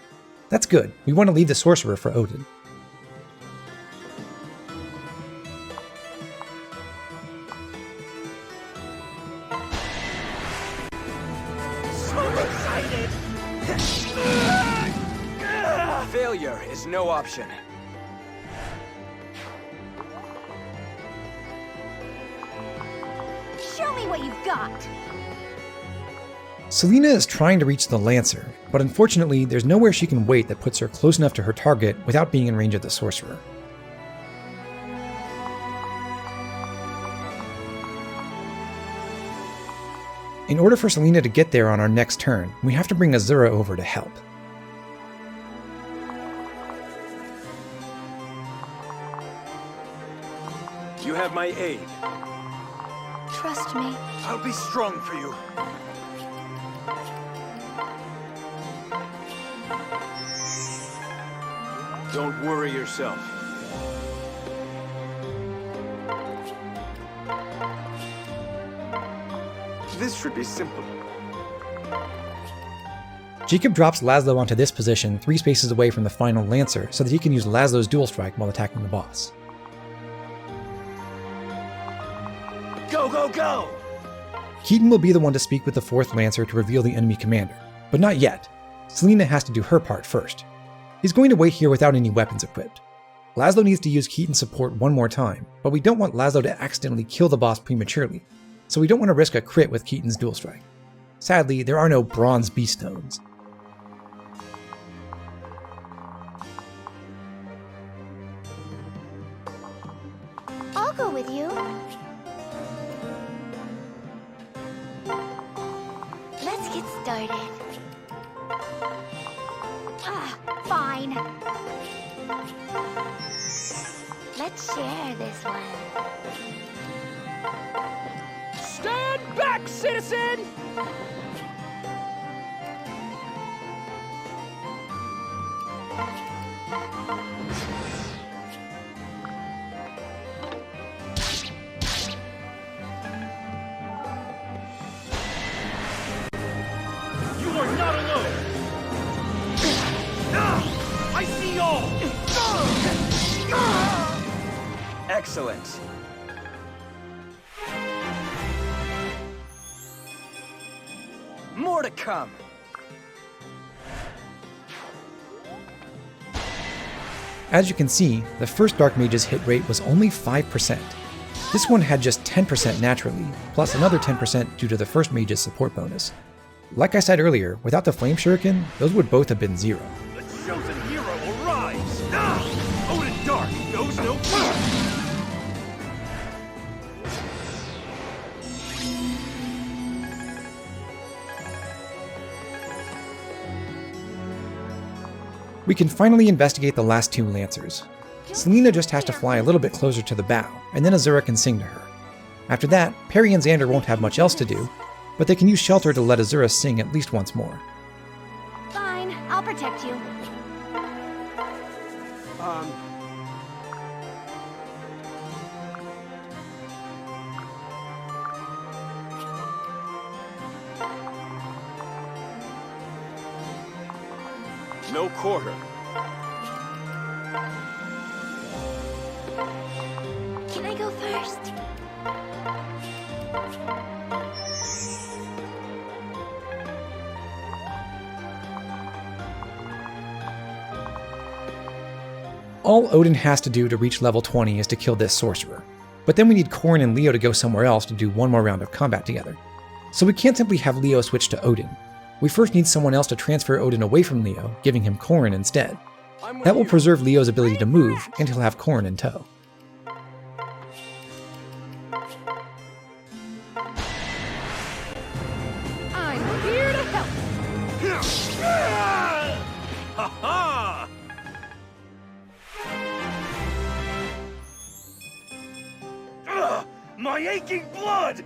That's good, we want to leave the Sorcerer for Odin. So excited! Failure is no option. Show me what you've got. Selena is trying to reach the Lancer, but unfortunately there's nowhere she can wait that puts her close enough to her target without being in range of the Sorcerer. In order for Selena to get there on our next turn, we have to bring Azura over to help. You have my aid. Trust me. I'll be strong for you. Don't worry yourself. This should be simple. Jakob drops Laszlo onto this position 3 spaces away from the final Lancer so that he can use Laszlo's dual strike while attacking the boss. Go, go, go! Keaton will be the one to speak with the 4th Lancer to reveal the enemy commander, but not yet. Selena has to do her part first. He's going to wait here without any weapons equipped. Laszlo needs to use Keaton's support one more time, but we don't want Laszlo to accidentally kill the boss prematurely, so we don't want to risk a crit with Keaton's dual strike. Sadly, there are no bronze beast stones. I'll go with you. Let's get started. Fine. Let's share this one. Stand back, citizen! You are not alone! I see all! Excellent. More to come. As you can see, the first Dark Mage's hit rate was only 5%. This one had just 10% naturally, plus another 10% due to the first Mage's support bonus. Like I said earlier, without the Flame Shuriken, those would both have been 0. The chosen hero will rise! Odin Dark knows no fear! We can finally investigate the last 2 Lancers. Selena just has to fly a little bit closer to the bow, and then Azura can sing to her. After that, Perry and Xander won't have much else to do, but they can use Shelter to let Azura sing at least once more. Fine, I'll protect you. No quarter. Can I go first? All Odin has to do to reach level 20 is to kill this sorcerer. But then we need Corrin and Leo to go somewhere else to do one more round of combat together. So we can't simply have Leo switch to Odin. We first need someone else to transfer Odin away from Leo, giving him Corrin instead. That will preserve Leo's ability to move, and he'll have Corrin in tow. I'm here to help! Ha-ha! My aching blood!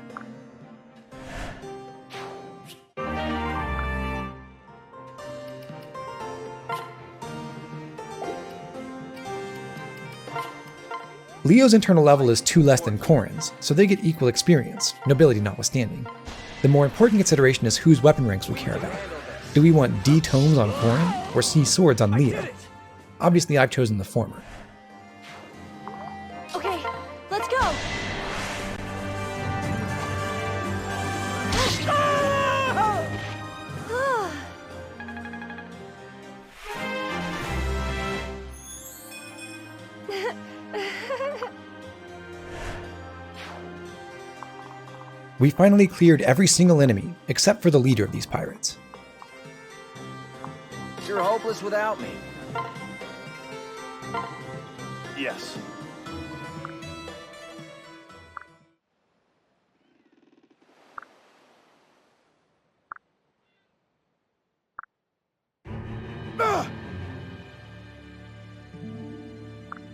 Leo's internal level is 2 less than Corrin's, so they get equal experience, nobility notwithstanding. The more important consideration is whose weapon ranks we care about. Do we want D tomes on Corrin, or C swords on Leo? Obviously I've chosen the former. Okay, let's go! We finally cleared every single enemy, except for the leader of these pirates. You're hopeless without me. Yes.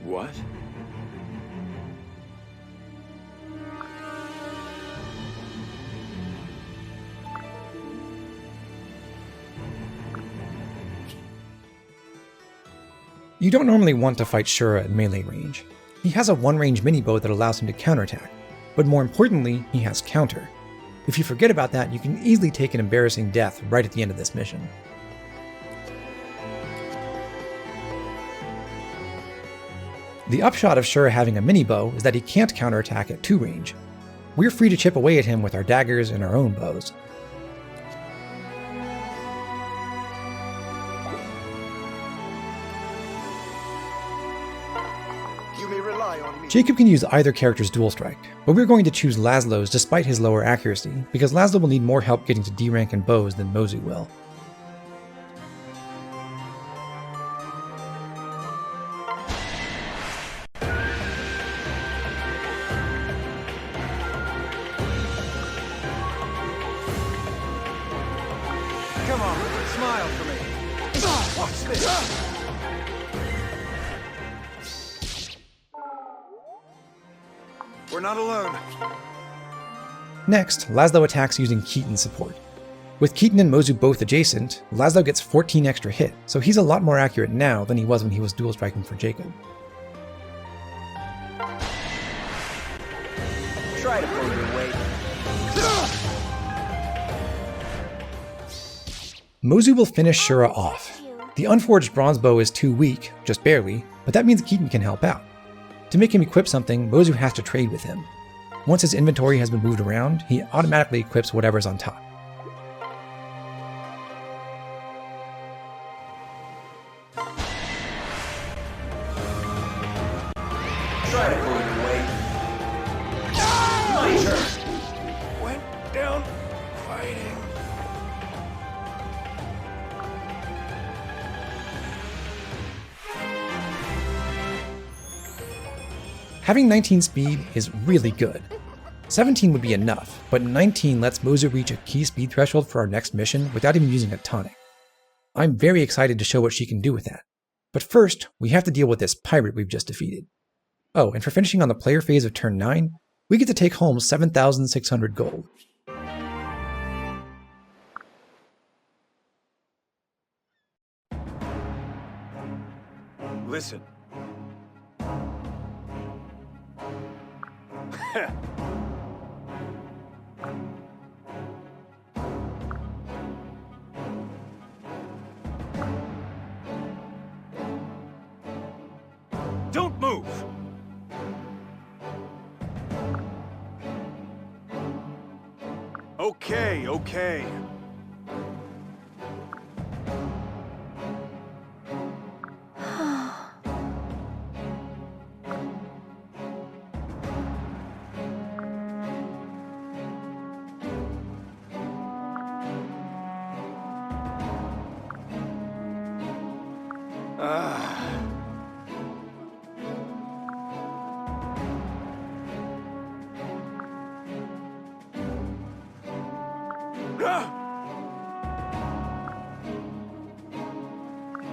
What? You don't normally want to fight Shura at melee range. He has a one-range mini-bow that allows him to counterattack, but more importantly, he has counter. If you forget about that, you can easily take an embarrassing death right at the end of this mission. The upshot of Shura having a mini-bow is that he can't counterattack at 2 range. We're free to chip away at him with our daggers and our own bows. Jakob can use either character's dual strike, but we're going to choose Laszlo's despite his lower accuracy, because Laszlo will need more help getting to D rank and bows than Mozu will. Come on, smile for me. Watch this. We're not alone. Next, Laszlo attacks using Keaton's support. With Keaton and Mozu both adjacent, Laszlo gets 14 extra hit, so he's a lot more accurate now than he was when he was dual striking for Jakob. Try to pull your weight. Mozu will finish Shura off. The unforged bronze bow is too weak, just barely, but that means Keaton can help out. To make him equip something, Mozu has to trade with him. Once his inventory has been moved around, he automatically equips whatever's on top. Try to pull your weight. My turn. Went down fighting. Having 19 speed is really good. 17 would be enough, but 19 lets Mozu reach a key speed threshold for our next mission without even using a tonic. I'm very excited to show what she can do with that. But first, we have to deal with this pirate we've just defeated. Oh, and for finishing on the player phase of turn 9, we get to take home 7,600 gold. Listen. Don't move! Okay, okay.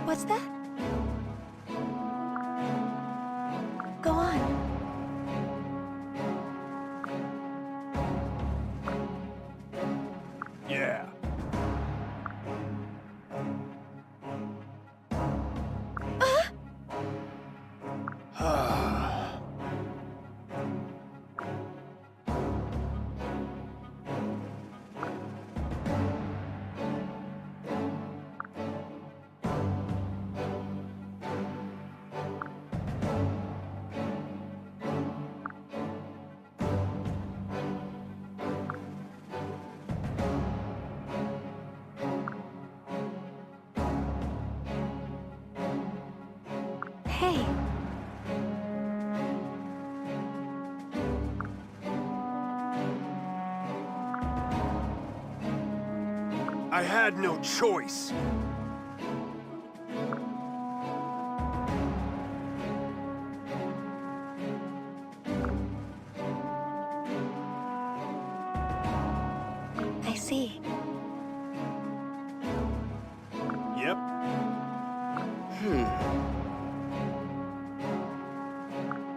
What's that? Go on. Yeah. Hey. I had no choice. I see. Yep.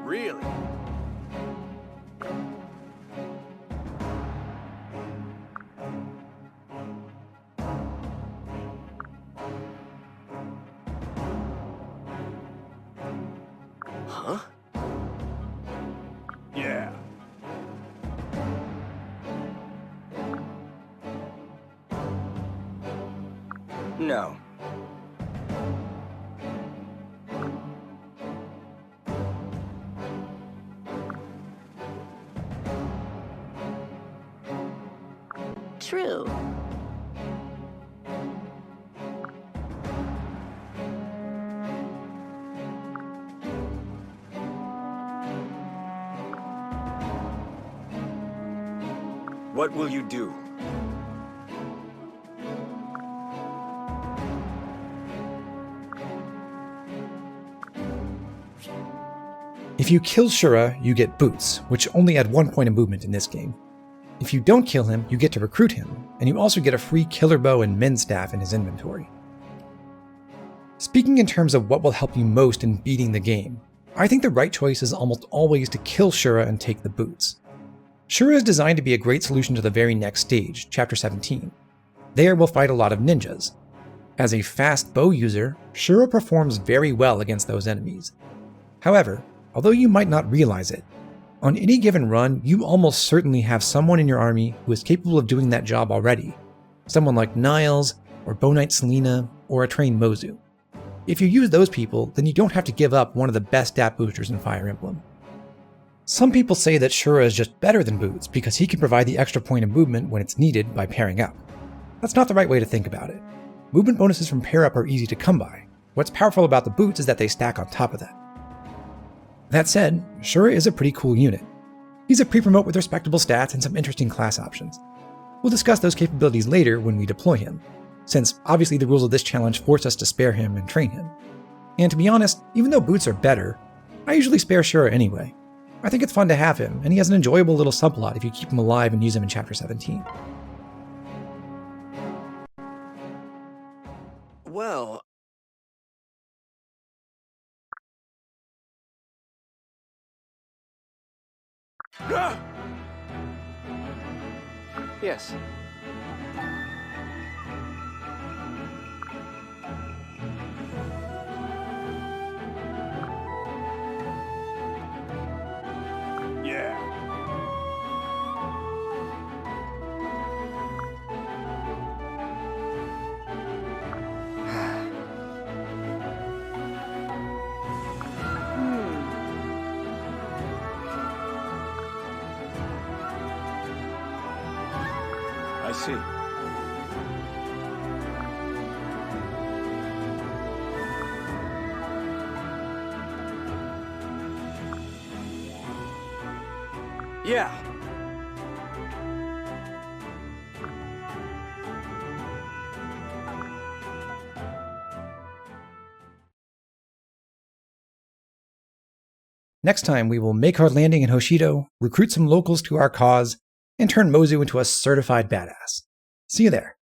Really? Huh? Yeah. No. True. What will you do? If you kill Shura, you get boots, which only add 1 point of movement in this game. If you don't kill him, you get to recruit him, and you also get a free killer bow and men's staff in his inventory. Speaking in terms of what will help you most in beating the game, I think the right choice is almost always to kill Shura and take the boots. Shura is designed to be a great solution to the very next stage, Chapter 17. There we'll fight a lot of ninjas. As a fast bow user, Shura performs very well against those enemies. However, although you might not realize it, on any given run you almost certainly have someone in your army who is capable of doing that job already. Someone like Niles, or Bow Knight Selena, or a trained Mozu. If you use those people, then you don't have to give up one of the best stat boosters in Fire Emblem. Some people say that Shura is just better than Boots because he can provide the extra point of movement when it's needed by pairing up. That's not the right way to think about it. Movement bonuses from pair up are easy to come by. What's powerful about the boots is that they stack on top of that. That said, Shura is a pretty cool unit. He's a pre-promote with respectable stats and some interesting class options. We'll discuss those capabilities later when we deploy him, since obviously the rules of this challenge force us to spare him and train him. And to be honest, even though boots are better, I usually spare Shura anyway. I think it's fun to have him, and he has an enjoyable little subplot if you keep him alive and use him in Chapter 17. Well... Yes. Yeah. I see. Yeah. Next time we will make our landing in Hoshido, recruit some locals to our cause, and turn Mozu into a certified badass. See you there.